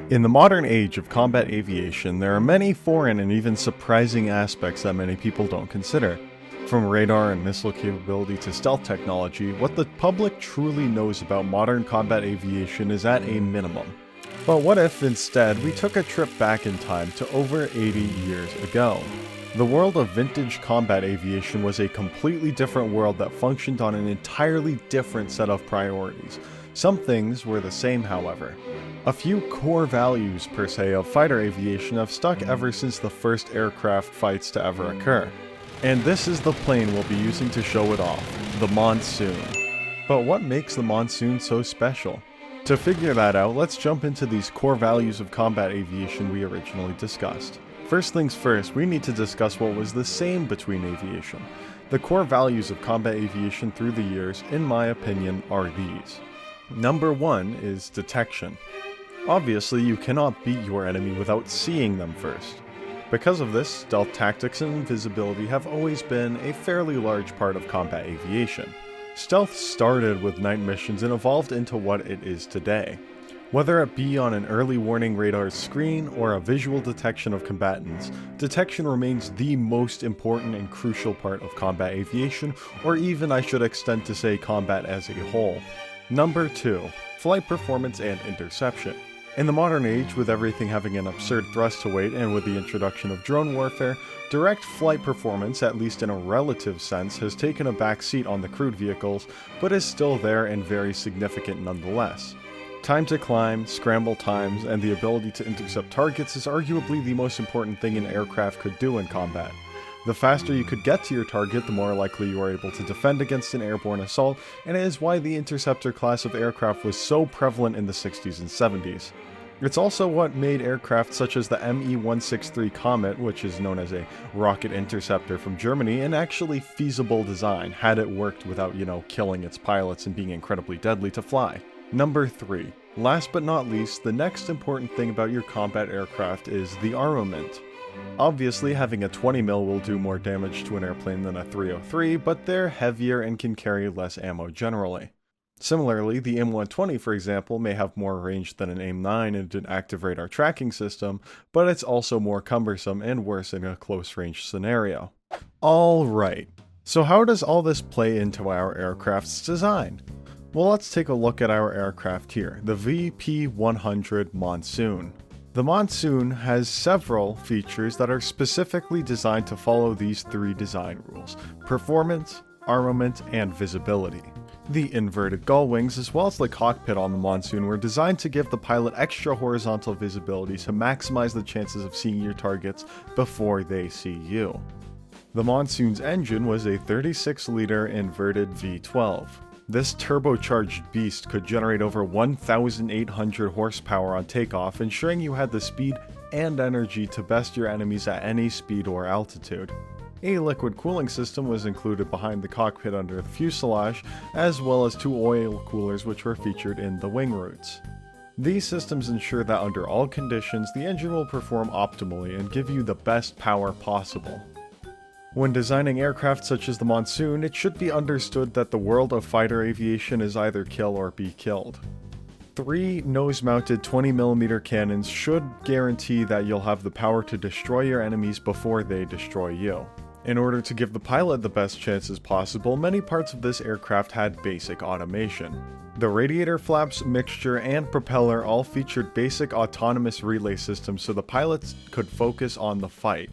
In the modern age of combat aviation, there are many foreign and even surprising aspects that many people don't consider. From radar and missile capability to stealth technology, what the public truly knows about modern combat aviation is at a minimum. But what if instead we took a trip back in time to over 80 years ago? The world of vintage combat aviation was a completely different world that functioned on an entirely different set of priorities. Some things were the same, however. A few core values, per se, of fighter aviation have stuck ever since the first aircraft fights to ever occur. And this is the plane we'll be using to show it off, the Monsoon. But what makes the Monsoon so special? To figure that out, let's jump into these core values of combat aviation we originally discussed. First things first, we need to discuss what was the same between aviation. The core values of combat aviation through the years, in my opinion, are these. Number 1 is detection. Obviously, you cannot beat your enemy without seeing them first. Because of this, stealth tactics and invisibility have always been a fairly large part of combat aviation. Stealth started with night missions and evolved into what it is today. Whether it be on an early warning radar screen or a visual detection of combatants, detection remains the most important and crucial part of combat aviation, or even I should extend to say combat as a whole. Number 2. Flight performance and interception. In the modern age, with everything having an absurd thrust to weight and with the introduction of drone warfare, direct flight performance, at least in a relative sense, has taken a back seat on the crewed vehicles, but is still there and very significant nonetheless. Time to climb, scramble times, and the ability to intercept targets is arguably the most important thing an aircraft could do in combat. The faster you could get to your target, the more likely you are able to defend against an airborne assault, and it is why the interceptor class of aircraft was so prevalent in the 60s and 70s. It's also what made aircraft such as the Me-163 Comet, which is known as a rocket interceptor from Germany, an actually feasible design, had it worked without, killing its pilots and being incredibly deadly to fly. Number 3. Last but not least, the next important thing about your combat aircraft is the armament. Obviously, having a 20mm will do more damage to an airplane than a .303, but they're heavier and can carry less ammo generally. Similarly, the M120, for example, may have more range than an AIM-9 and an active radar tracking system, but it's also more cumbersome and worse in a close-range scenario. Alright, so how does all this play into our aircraft's design? Well, let's take a look at our aircraft here, the VP100 Monsoon. The Monsoon has several features that are specifically designed to follow these 3 design rules: performance, armament, and visibility. The inverted gull wings as well as the cockpit on the Monsoon were designed to give the pilot extra horizontal visibility to maximize the chances of seeing your targets before they see you. The Monsoon's engine was a 36-liter inverted V12. This turbocharged beast could generate over 1,800 horsepower on takeoff, ensuring you had the speed and energy to best your enemies at any speed or altitude. A liquid cooling system was included behind the cockpit under the fuselage, as well as 2 oil coolers which were featured in the wing roots. These systems ensure that under all conditions, the engine will perform optimally and give you the best power possible. When designing aircraft such as the Monsoon, it should be understood that the world of fighter aviation is either kill or be killed. 3 nose-mounted 20mm cannons should guarantee that you'll have the power to destroy your enemies before they destroy you. In order to give the pilot the best chances possible, many parts of this aircraft had basic automation. The radiator flaps, mixture, and propeller all featured basic autonomous relay systems so the pilots could focus on the fight.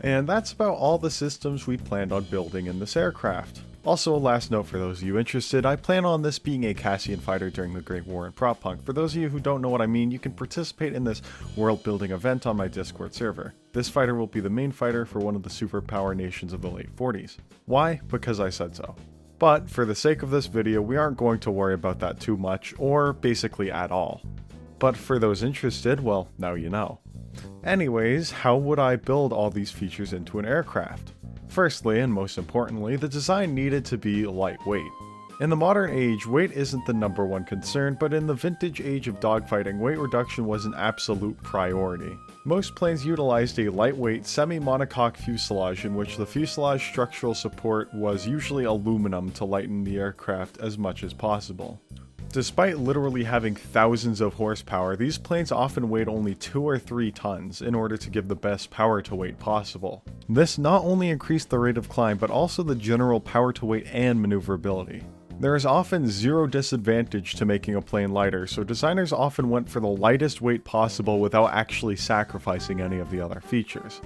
And that's about all the systems we planned on building in this aircraft. Also, a last note for those of you interested, I plan on this being a Cassian fighter during the Great War in Prop Punk. For those of you who don't know what I mean, you can participate in this world building event on my Discord server. This fighter will be the main fighter for one of the superpower nations of the late 40s. Why? Because I said so. But for the sake of this video, we aren't going to worry about that too much, or basically at all. But for those interested, well, now you know. Anyways, how would I build all these features into an aircraft? Firstly, and most importantly, the design needed to be lightweight. In the modern age, weight isn't the number one concern, but in the vintage age of dogfighting, weight reduction was an absolute priority. Most planes utilized a lightweight, semi-monocoque fuselage in which the fuselage structural support was usually aluminum to lighten the aircraft as much as possible. Despite literally having thousands of horsepower, these planes often weighed only 2 or 3 tons in order to give the best power to weight possible. This not only increased the rate of climb, but also the general power to weight and maneuverability. There is often zero disadvantage to making a plane lighter, so designers often went for the lightest weight possible without actually sacrificing any of the other features.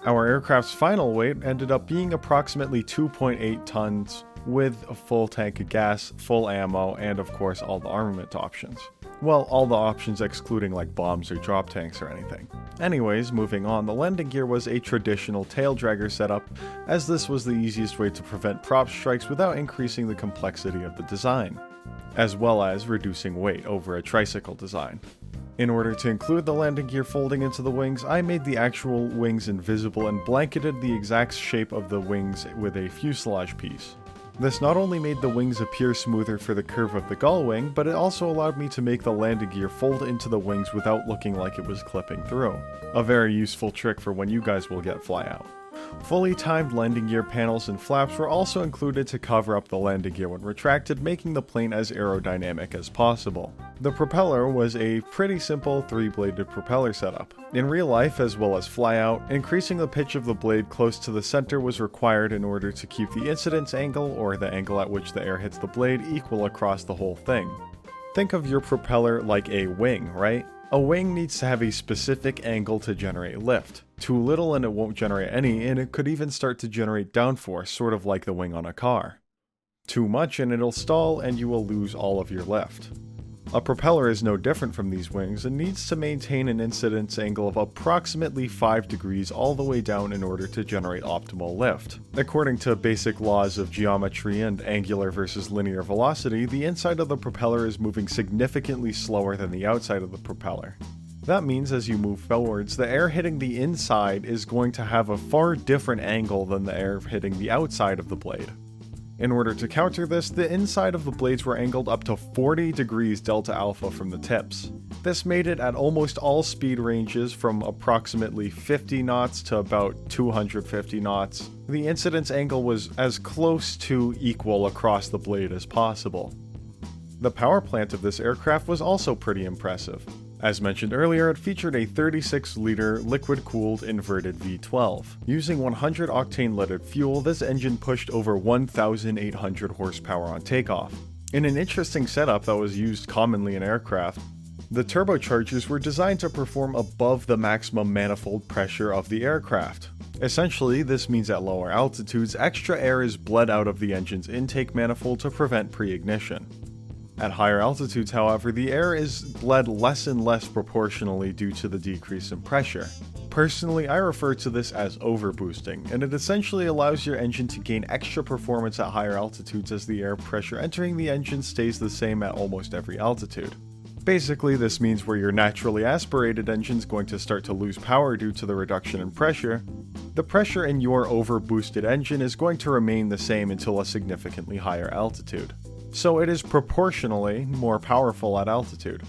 Our aircraft's final weight ended up being approximately 2.8 tons, with a full tank of gas, full ammo, and of course all the armament options. Well, all the options excluding like bombs or drop tanks or anything. Anyways, moving on, the landing gear was a traditional tail dragger setup, as this was the easiest way to prevent prop strikes without increasing the complexity of the design, as well as reducing weight over a tricycle design. In order to include the landing gear folding into the wings, I made the actual wings invisible and blanketed the exact shape of the wings with a fuselage piece. This not only made the wings appear smoother for the curve of the gull wing, but it also allowed me to make the landing gear fold into the wings without looking like it was clipping through. A very useful trick for when you guys will get Flyout. Fully timed landing gear panels and flaps were also included to cover up the landing gear when retracted, making the plane as aerodynamic as possible. The propeller was a pretty simple 3-bladed propeller setup. In real life, as well as Flyout, increasing the pitch of the blade close to the center was required in order to keep the incidence angle, or the angle at which the air hits the blade, equal across the whole thing. Think of your propeller like a wing, right? A wing needs to have a specific angle to generate lift. Too little and it won't generate any, and it could even start to generate downforce, sort of like the wing on a car. Too much and it'll stall and you will lose all of your lift. A propeller is no different from these wings and needs to maintain an incidence angle of approximately 5 degrees all the way down in order to generate optimal lift. According to basic laws of geometry and angular versus linear velocity, the inside of the propeller is moving significantly slower than the outside of the propeller. That means as you move forwards, the air hitting the inside is going to have a far different angle than the air hitting the outside of the blade. In order to counter this, the inside of the blades were angled up to 40 degrees delta alpha from the tips. This made it at almost all speed ranges from approximately 50 knots to about 250 knots. The incidence angle was as close to equal across the blade as possible. The power plant of this aircraft was also pretty impressive. As mentioned earlier, it featured a 36-liter liquid-cooled inverted V12. Using 100-octane leaded fuel, this engine pushed over 1,800 horsepower on takeoff. In an interesting setup that was used commonly in aircraft, the turbochargers were designed to perform above the maximum manifold pressure of the aircraft. Essentially, this means at lower altitudes, extra air is bled out of the engine's intake manifold to prevent pre-ignition. At higher altitudes, however, the air is bled less and less proportionally due to the decrease in pressure. Personally, I refer to this as overboosting, and it essentially allows your engine to gain extra performance at higher altitudes as the air pressure entering the engine stays the same at almost every altitude. Basically, this means where your naturally aspirated engine is going to start to lose power due to the reduction in pressure, the pressure in your overboosted engine is going to remain the same until a significantly higher altitude. So it is proportionally more powerful at altitude.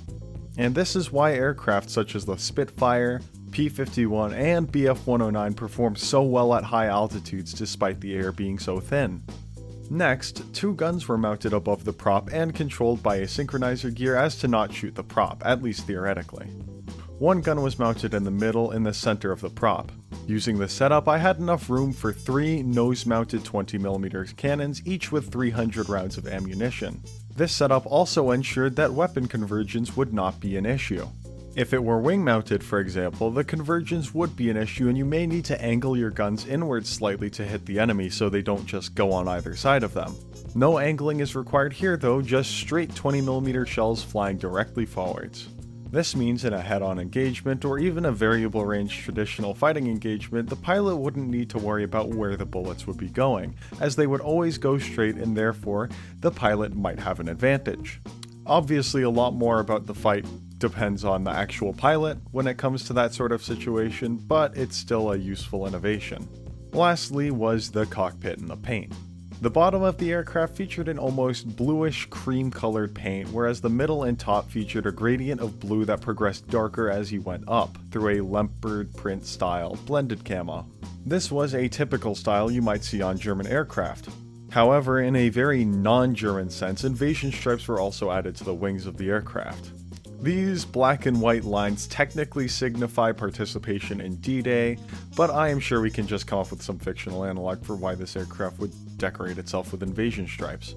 And this is why aircraft such as the Spitfire, P-51, and Bf-109 perform so well at high altitudes despite the air being so thin. Next, 2 guns were mounted above the prop and controlled by a synchronizer gear as to not shoot the prop, at least theoretically. 1 gun was mounted in the middle in the center of the prop. Using this setup, I had enough room for 3 nose-mounted 20mm cannons, each with 300 rounds of ammunition. This setup also ensured that weapon convergence would not be an issue. If it were wing-mounted, for example, the convergence would be an issue and you may need to angle your guns inwards slightly to hit the enemy so they don't just go on either side of them. No angling is required here though, just straight 20mm shells flying directly forwards. This means in a head-on engagement, or even a variable range traditional fighting engagement, the pilot wouldn't need to worry about where the bullets would be going, as they would always go straight and therefore, the pilot might have an advantage. Obviously, a lot more about the fight depends on the actual pilot when it comes to that sort of situation, but it's still a useful innovation. Lastly was the cockpit and the paint. The bottom of the aircraft featured an almost bluish cream-colored paint, whereas the middle and top featured a gradient of blue that progressed darker as you went up, through a leopard print style blended camo. This was a typical style you might see on German aircraft. However, in a very non-German sense, invasion stripes were also added to the wings of the aircraft. These black and white lines technically signify participation in D-Day, but I am sure we can just come up with some fictional analog for why this aircraft would decorate itself with invasion stripes.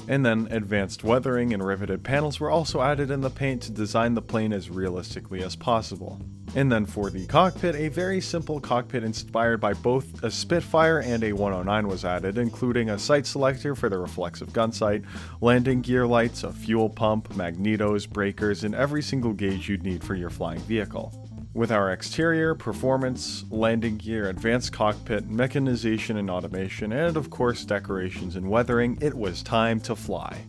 And then advanced weathering and riveted panels were also added in the paint to design the plane as realistically as possible. And then for the cockpit, a very simple cockpit inspired by both a Spitfire and a 109 was added, including a sight selector for the reflexive gun sight, landing gear lights, a fuel pump, magnetos, breakers, and every single gauge you'd need for your flying vehicle. With our exterior, performance, landing gear, advanced cockpit, mechanization and automation, and of course decorations and weathering, it was time to fly.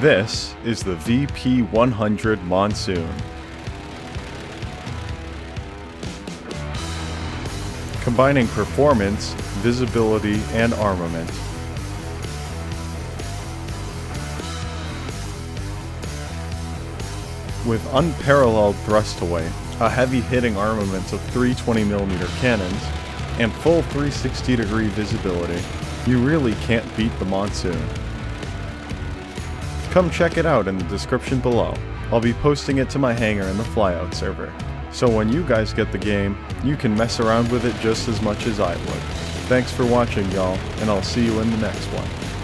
This is the VP100 Monsoon. Combining performance, visibility, and armament. With unparalleled thrust away, a heavy-hitting armament of 3 20mm cannons, and full 360-degree visibility, you really can't beat the Monsoon. Come check it out in the description below. I'll be posting it to my hangar in the Flyout server. So when you guys get the game, you can mess around with it just as much as I would. Thanks for watching, y'all, and I'll see you in the next one.